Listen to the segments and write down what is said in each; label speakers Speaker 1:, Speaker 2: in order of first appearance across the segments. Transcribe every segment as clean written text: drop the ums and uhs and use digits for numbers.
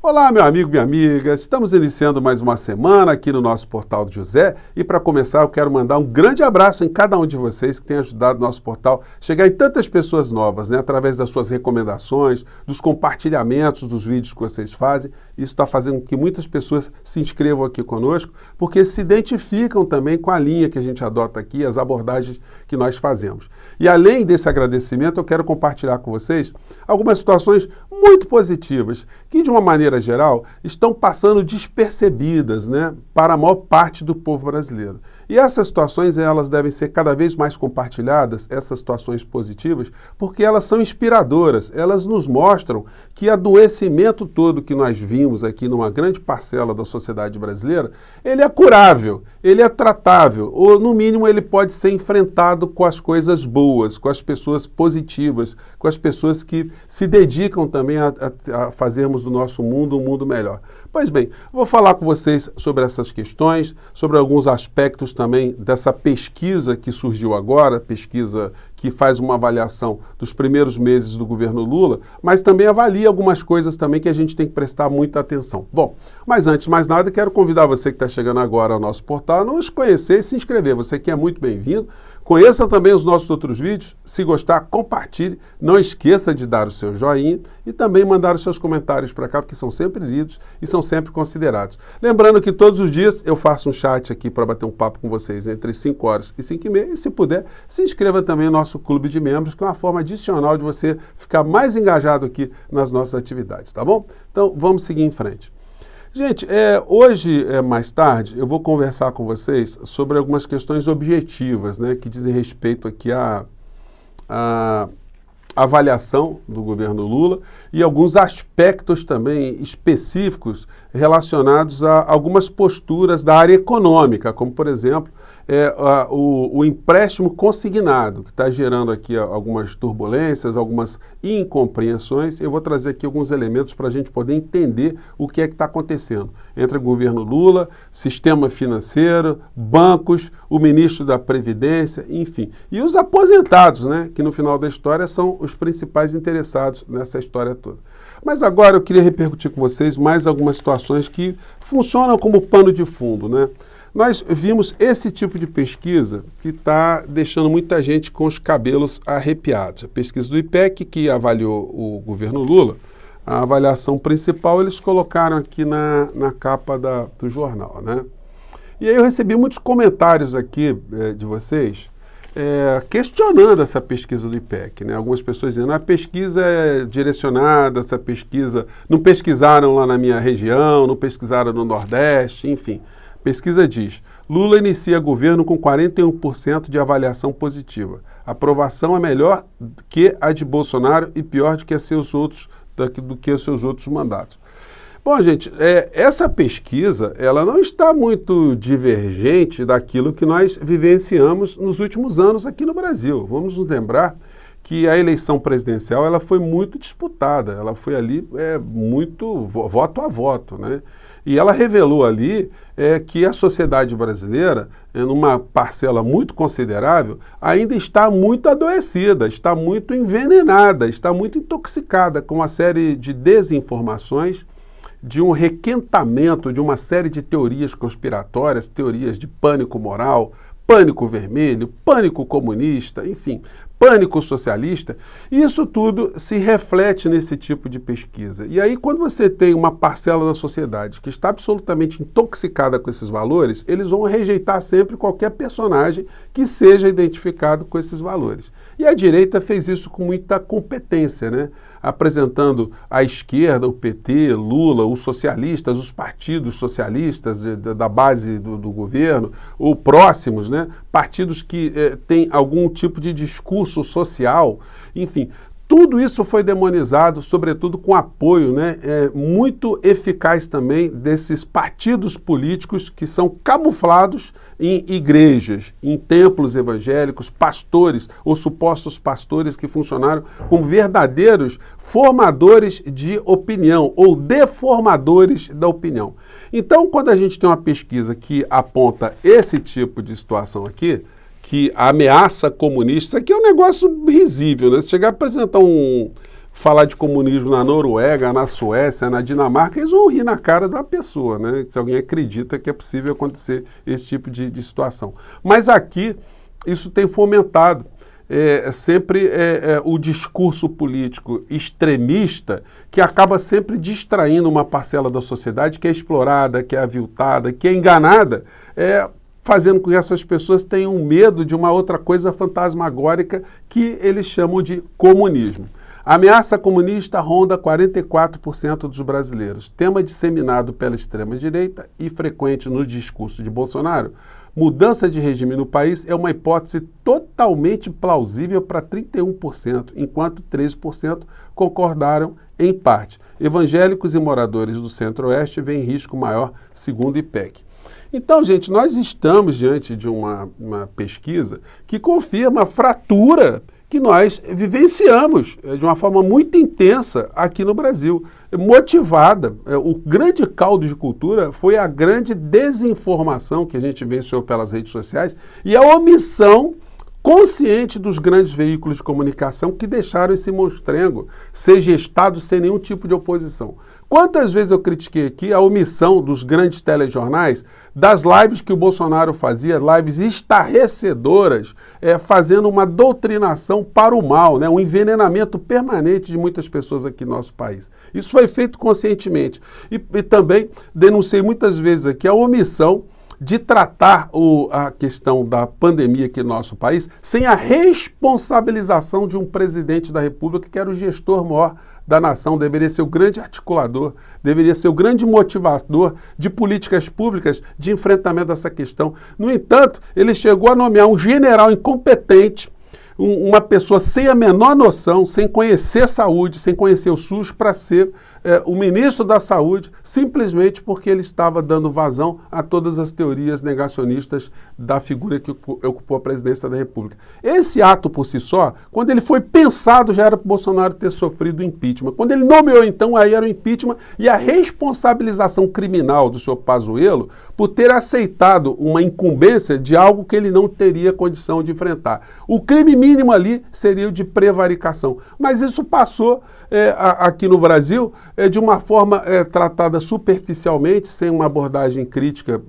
Speaker 1: Olá, meu amigo, minha amiga, estamos iniciando mais uma semana aqui no nosso Portal do José e para começar eu quero mandar um grande abraço em cada um de vocês que tem ajudado o nosso portal a chegar em tantas pessoas novas, através das suas recomendações, dos compartilhamentos dos vídeos que vocês fazem. Isso está fazendo com que muitas pessoas se inscrevam aqui conosco, porque se identificam também com a linha que a gente adota aqui, as abordagens que nós fazemos. E além desse agradecimento, eu quero compartilhar com vocês algumas situações muito positivas, que de uma maneira geral estão passando despercebidas, para a maior parte do povo brasileiro. E essas situações, elas devem ser cada vez mais compartilhadas, essas situações positivas, porque elas são inspiradoras, elas nos mostram que o adoecimento todo que nós vimos aqui numa grande parcela da sociedade brasileira, ele é curável, ele é tratável, ou no mínimo ele pode ser enfrentado com as coisas boas, com as pessoas positivas, com as pessoas que se dedicam também a fazermos do nosso mundo um mundo melhor. Pois bem, vou falar com vocês sobre essas questões, sobre alguns aspectos também dessa pesquisa que surgiu agora, pesquisa que faz uma avaliação dos primeiros meses do governo Lula, mas também avalia algumas coisas também que a gente tem que prestar muita atenção. Bom, mas antes de mais nada, quero convidar você que está chegando agora ao nosso portal a nos conhecer e se inscrever. Você que é muito bem-vindo. Conheça também os nossos outros vídeos. Se gostar, compartilhe. Não esqueça de dar o seu joinha e também mandar os seus comentários para cá, porque são sempre lidos e são sempre considerados. Lembrando que todos os dias eu faço um chat aqui para bater um papo com vocês entre 5 horas e 5 e meia. E se puder, se inscreva também no nosso clube de membros, que é uma forma adicional de você ficar mais engajado aqui nas nossas atividades, tá bom? Então, vamos seguir em frente. Gente, hoje, mais tarde, eu vou conversar com vocês sobre algumas questões objetivas, que dizem respeito aqui à avaliação do governo Lula e alguns aspectos também específicos relacionados a algumas posturas da área econômica, como, por exemplo, o empréstimo consignado, que está gerando aqui algumas turbulências, algumas incompreensões. Eu vou trazer aqui alguns elementos para a gente poder entender o que é que está acontecendo entre o governo Lula, sistema financeiro, bancos, o ministro da Previdência, enfim. E os aposentados, que no final da história são os principais interessados nessa história toda. Mas agora eu queria repercutir com vocês mais algumas situações que funcionam como pano de fundo, Nós vimos esse tipo de pesquisa que está deixando muita gente com os cabelos arrepiados. A pesquisa do IPEC, que avaliou o governo Lula, a avaliação principal eles colocaram aqui na capa do jornal, E aí eu recebi muitos comentários aqui de vocês, questionando essa pesquisa do IPEC, Algumas pessoas dizendo, a pesquisa é direcionada, essa pesquisa, não pesquisaram lá na minha região, não pesquisaram no Nordeste, enfim. Pesquisa diz, Lula inicia governo com 41% de avaliação positiva. A aprovação é melhor que a de Bolsonaro e pior do que os seus outros mandatos. Bom, gente, essa pesquisa, ela não está muito divergente daquilo que nós vivenciamos nos últimos anos aqui no Brasil. Vamos nos lembrar que a eleição presidencial ela foi muito disputada, ela foi ali muito voto a voto, E ela revelou ali que a sociedade brasileira, numa parcela muito considerável, ainda está muito adoecida, está muito envenenada, está muito intoxicada com uma série de desinformações, de um requentamento de uma série de teorias conspiratórias, teorias de pânico moral, pânico vermelho, pânico comunista, enfim, pânico socialista, e isso tudo se reflete nesse tipo de pesquisa. E aí, quando você tem uma parcela da sociedade que está absolutamente intoxicada com esses valores, eles vão rejeitar sempre qualquer personagem que seja identificado com esses valores. E a direita fez isso com muita competência, apresentando a esquerda, o PT, Lula, os socialistas, os partidos socialistas da base do governo, ou próximos, partidos que têm algum tipo de discurso social, enfim, tudo isso foi demonizado, sobretudo com apoio muito eficaz também desses partidos políticos que são camuflados em igrejas, em templos evangélicos, pastores ou supostos pastores que funcionaram como verdadeiros formadores de opinião ou deformadores da opinião. Então, quando a gente tem uma pesquisa que aponta esse tipo de situação aqui, que a ameaça comunista, isso aqui é um negócio risível, Se chegar a apresentar falar de comunismo na Noruega, na Suécia, na Dinamarca, eles vão rir na cara da pessoa, né? Se alguém acredita que é possível acontecer esse tipo de situação. Mas aqui, isso tem fomentado sempre o discurso político extremista que acaba sempre distraindo uma parcela da sociedade que é explorada, que é aviltada, que é enganada, fazendo com que essas pessoas tenham medo de uma outra coisa fantasmagórica que eles chamam de comunismo. A ameaça comunista ronda 44% dos brasileiros. Tema disseminado pela extrema-direita e frequente nos discursos de Bolsonaro, mudança de regime no país é uma hipótese totalmente plausível para 31%, enquanto 13% concordaram em parte. Evangélicos e moradores do Centro-Oeste veem risco maior, segundo o IPEC. Então, gente, nós estamos diante de uma pesquisa que confirma a fratura que nós vivenciamos de uma forma muito intensa aqui no Brasil, motivada. O grande caldo de cultura foi a grande desinformação que a gente venceu pelas redes sociais e a omissão consciente dos grandes veículos de comunicação que deixaram esse monstrengo ser gestado sem nenhum tipo de oposição. Quantas vezes eu critiquei aqui a omissão dos grandes telejornais, das lives que o Bolsonaro fazia, lives estarrecedoras, fazendo uma doutrinação para o mal, né? Um envenenamento permanente de muitas pessoas aqui no nosso país. Isso foi feito conscientemente. E também denunciei muitas vezes aqui a omissão de tratar a questão da pandemia aqui no nosso país sem a responsabilização de um presidente da República que era o gestor maior da nação, deveria ser o grande articulador, deveria ser o grande motivador de políticas públicas de enfrentamento dessa questão. No entanto, ele chegou a nomear um general incompetente, uma pessoa sem a menor noção, sem conhecer saúde, sem conhecer o SUS, para ser o ministro da Saúde, simplesmente porque ele estava dando vazão a todas as teorias negacionistas da figura que ocupou a presidência da República. Esse ato por si só, quando ele foi pensado, já era para o Bolsonaro ter sofrido impeachment. Quando ele nomeou, então, aí era o impeachment e a responsabilização criminal do senhor Pazuello por ter aceitado uma incumbência de algo que ele não teria condição de enfrentar. O crime mínimo ali seria o de prevaricação. Mas isso passou aqui no Brasil de uma forma tratada superficialmente, sem uma abordagem crítica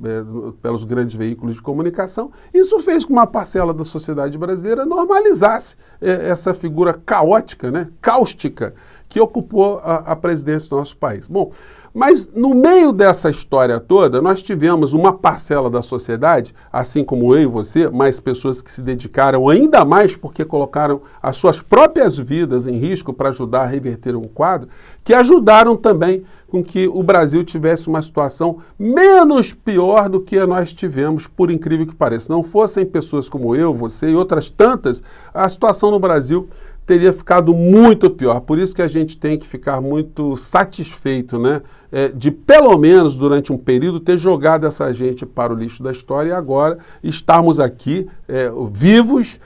Speaker 1: pelos grandes veículos de comunicação. Isso fez com que uma parcela da sociedade brasileira normalizasse essa figura caótica, né, cáustica, que ocupou a presidência do nosso país. Bom, mas no meio dessa história toda, nós tivemos uma parcela da sociedade, assim como eu e você, mais pessoas que se dedicaram ainda mais porque colocaram as suas próprias vidas em risco para ajudar a reverter um quadro, que ajudaram também com que o Brasil tivesse uma situação menos pior do que nós tivemos, por incrível que pareça. Não fossem pessoas como eu, você e outras tantas, a situação no Brasil teria ficado muito pior. Por isso que a gente tem que ficar muito satisfeito, né, de pelo menos durante um período ter jogado essa gente para o lixo da história e agora estarmos aqui vivos,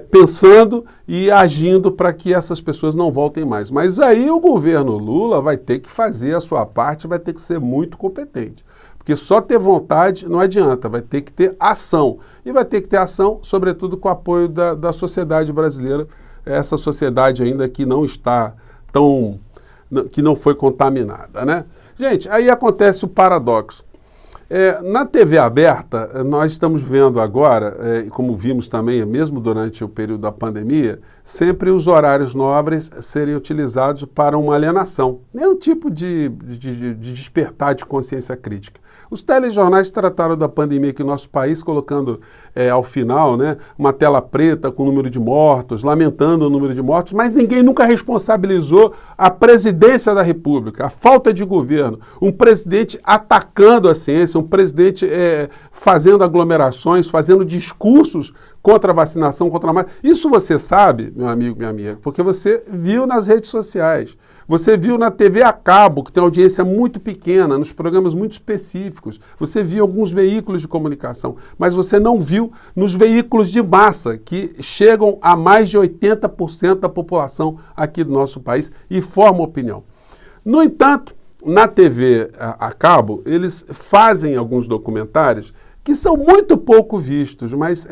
Speaker 1: pensando e agindo para que essas pessoas não voltem mais. Mas aí o governo Lula vai ter que fazer a sua parte, vai ter que ser muito competente. Porque só ter vontade não adianta, vai ter que ter ação. E vai ter que ter ação, sobretudo com o apoio da sociedade brasileira, essa sociedade ainda que não está que não foi contaminada, né? Gente, aí acontece o paradoxo. Na TV aberta, nós estamos vendo agora, como vimos também, mesmo durante o período da pandemia, sempre os horários nobres serem utilizados para uma alienação. Nenhum tipo de despertar de consciência crítica. Os telejornais trataram da pandemia aqui no nosso país, colocando ao final, né, uma tela preta com o número de mortos, lamentando o número de mortos, mas ninguém nunca responsabilizou a presidência da República, a falta de governo, um presidente atacando a ciência, um presidente fazendo aglomerações, fazendo discursos contra a vacinação, contra a máscara. Isso você sabe, meu amigo, minha amiga, porque você viu nas redes sociais. Você viu na TV a cabo, que tem uma audiência muito pequena, nos programas muito específicos. Você viu alguns veículos de comunicação, mas você não viu nos veículos de massa, que chegam a mais de 80% da população aqui do nosso país e formam opinião. No entanto, na TV a cabo, eles fazem alguns documentários que são muito pouco vistos, mas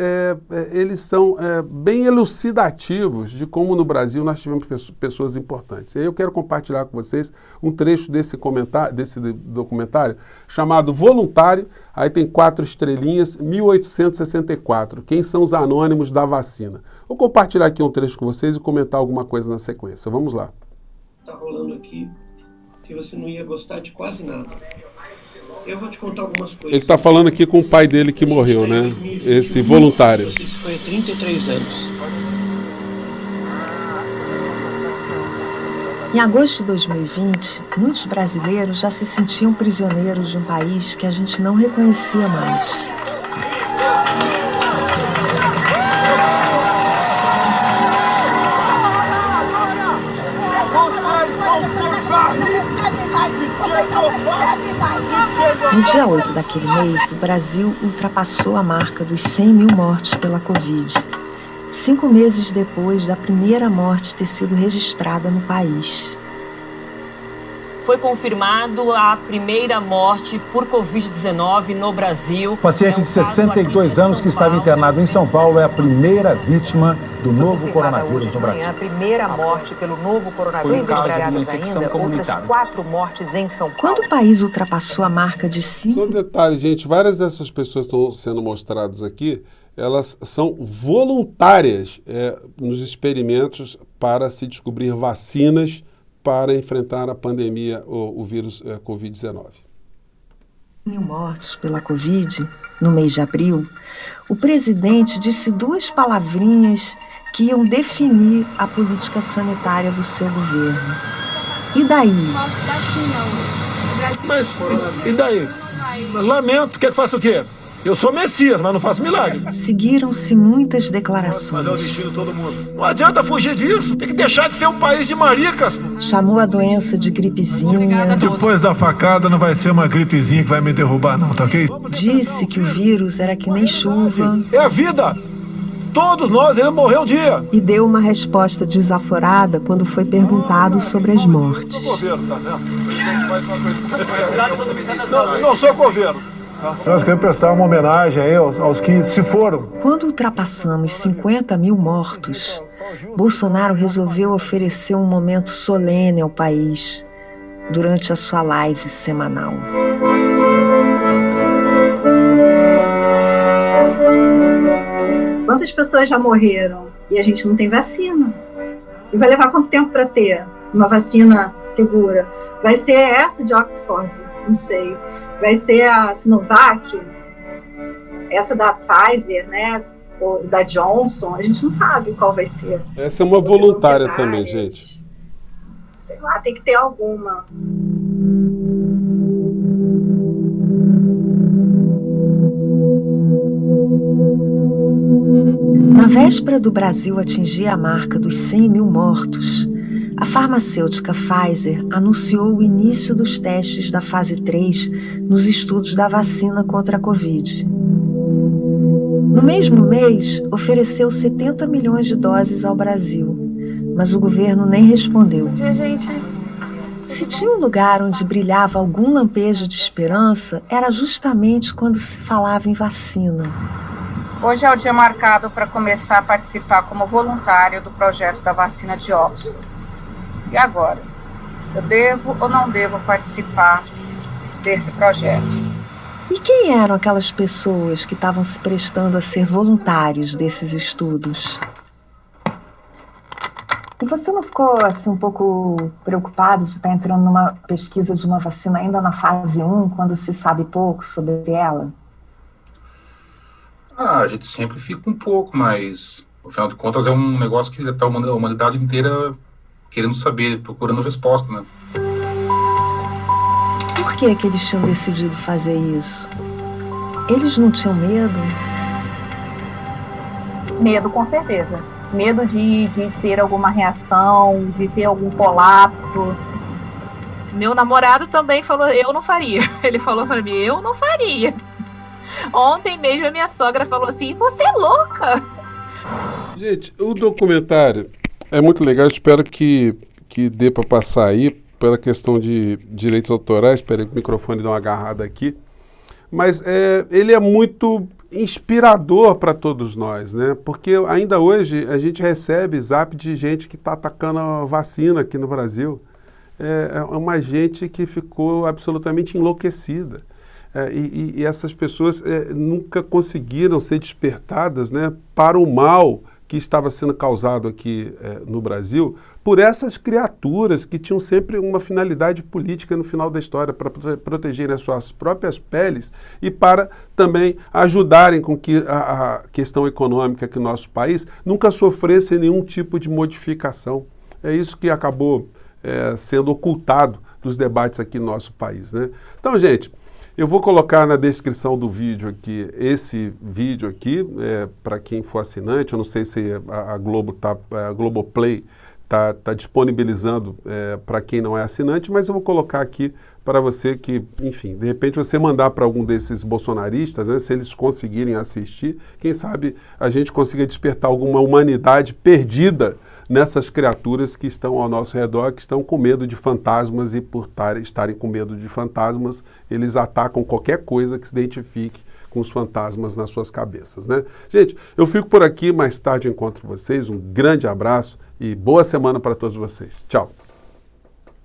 Speaker 1: eles são bem elucidativos de como no Brasil nós tivemos pessoas importantes. E aí eu quero compartilhar com vocês um trecho desse documentário chamado Voluntário, aí tem 4 estrelinhas, 1864, quem são os anônimos da vacina. Vou compartilhar aqui um trecho com vocês e comentar alguma coisa na sequência. Vamos lá.
Speaker 2: Está rolando aqui que você não ia gostar de quase nada. Eu vou te contar algumas coisas.
Speaker 1: Ele está falando aqui com o pai dele que morreu, né? Esse voluntário.
Speaker 2: Isso foi há 33 anos.
Speaker 3: Em agosto de 2020, muitos brasileiros já se sentiam prisioneiros de um país que a gente não reconhecia mais. No dia 8 daquele mês, o Brasil ultrapassou a marca dos 100 mil mortos pela Covid, 5 meses depois da primeira morte ter sido registrada no país.
Speaker 4: Foi confirmado a primeira morte por Covid-19 no Brasil.
Speaker 5: O paciente de 62 anos que estava internado em São Paulo é a primeira vítima do novo coronavírus no Brasil.
Speaker 3: A primeira morte pelo novo coronavírus.
Speaker 6: Foi um caso de infecção comunitária.
Speaker 3: 4 mortes em São Paulo. Quando o país ultrapassou a marca de 5...
Speaker 1: Só um detalhe, gente, várias dessas pessoas que estão sendo mostradas aqui, elas são voluntárias nos experimentos para se descobrir vacinas para enfrentar a pandemia, o vírus Covid-19.
Speaker 3: Mil mortos pela Covid, no mês de abril, o presidente disse 2 palavrinhas que iam definir a política sanitária do seu governo. E daí?
Speaker 7: Mas, e daí? Lamento, quer que faça o quê? Eu sou Messias, mas não faço milagre.
Speaker 3: Seguiram-se muitas declarações.
Speaker 7: Não adianta fugir disso. Tem que deixar de ser um país de maricas.
Speaker 3: Chamou a doença de gripezinha.
Speaker 7: Depois da facada não vai ser uma gripezinha que vai me derrubar, não, tá ok?
Speaker 3: Disse que o vírus era que nem chuva.
Speaker 7: É a vida. Todos nós, ele morreu um dia.
Speaker 3: E deu uma resposta desaforada quando foi perguntado sobre as mortes.
Speaker 7: Não sou governo. Nós queremos prestar uma homenagem aí aos que se foram.
Speaker 3: Quando ultrapassamos 50 mil mortos, Bolsonaro resolveu oferecer um momento solene ao país durante a sua live semanal.
Speaker 8: Quantas pessoas já morreram e a gente não tem vacina? E vai levar quanto tempo para ter uma vacina segura? Vai ser essa de Oxford? Não sei. Vai ser a Sinovac, essa da Pfizer, né, ou da Johnson, a gente não sabe qual vai ser.
Speaker 1: Essa é uma voluntária também, gente.
Speaker 8: Sei lá, tem que ter alguma.
Speaker 3: Na véspera do Brasil atingir a marca dos 100 mil mortos, a farmacêutica Pfizer anunciou o início dos testes da fase 3 nos estudos da vacina contra a Covid. No mesmo mês, ofereceu 70 milhões de doses ao Brasil, mas o governo nem respondeu. Se tinha um lugar onde brilhava algum lampejo de esperança, era justamente quando se falava em vacina.
Speaker 9: Hoje é o dia marcado para começar a participar como voluntário do projeto da vacina de Oxford. E agora? Eu devo ou não devo participar desse projeto?
Speaker 3: E quem eram aquelas pessoas que estavam se prestando a ser voluntários desses estudos? E você não ficou assim, um pouco preocupado de estar entrando numa pesquisa de uma vacina ainda na fase 1, quando se sabe pouco sobre ela?
Speaker 10: A gente sempre fica um pouco, mas, no final de contas, é um negócio que está a humanidade inteira querendo saber, procurando resposta, né?
Speaker 3: Por que eles tinham decidido fazer isso? Eles não tinham medo?
Speaker 8: Medo, com certeza. Medo de ter alguma reação, de ter algum colapso.
Speaker 4: Meu namorado também falou, eu não faria. Ele falou pra mim, eu não faria. Ontem mesmo a minha sogra falou assim, você é louca.
Speaker 1: Gente, o documentário é muito legal, espero que dê para passar aí, pela questão de direitos autorais. Espera aí que o microfone dá uma agarrada aqui. mas ele é muito inspirador para todos nós, né? Porque ainda hoje a gente recebe zap de gente que está atacando a vacina aqui no Brasil. É uma gente que ficou absolutamente enlouquecida. E essas pessoas nunca conseguiram ser despertadas, né, para o mal que estava sendo causado aqui no Brasil por essas criaturas que tinham sempre uma finalidade política no final da história, para protegerem as suas próprias peles e para também ajudarem com que a questão econômica aqui no nosso país nunca sofresse nenhum tipo de modificação. É isso que acabou sendo ocultado dos debates aqui no nosso país, né? Então, gente, eu vou colocar na descrição do vídeo aqui, esse vídeo aqui, para quem for assinante. Eu não sei se a Globoplay está disponibilizando para quem não é assinante, mas eu vou colocar aqui para você que, enfim, de repente você mandar para algum desses bolsonaristas, né, se eles conseguirem assistir, quem sabe a gente consiga despertar alguma humanidade perdida nessas criaturas que estão ao nosso redor, que estão com medo de fantasmas, e por estarem com medo de fantasmas, eles atacam qualquer coisa que se identifique com os fantasmas nas suas cabeças, né? Gente, eu fico por aqui, mais tarde eu encontro vocês, um grande abraço e boa semana para todos vocês. Tchau!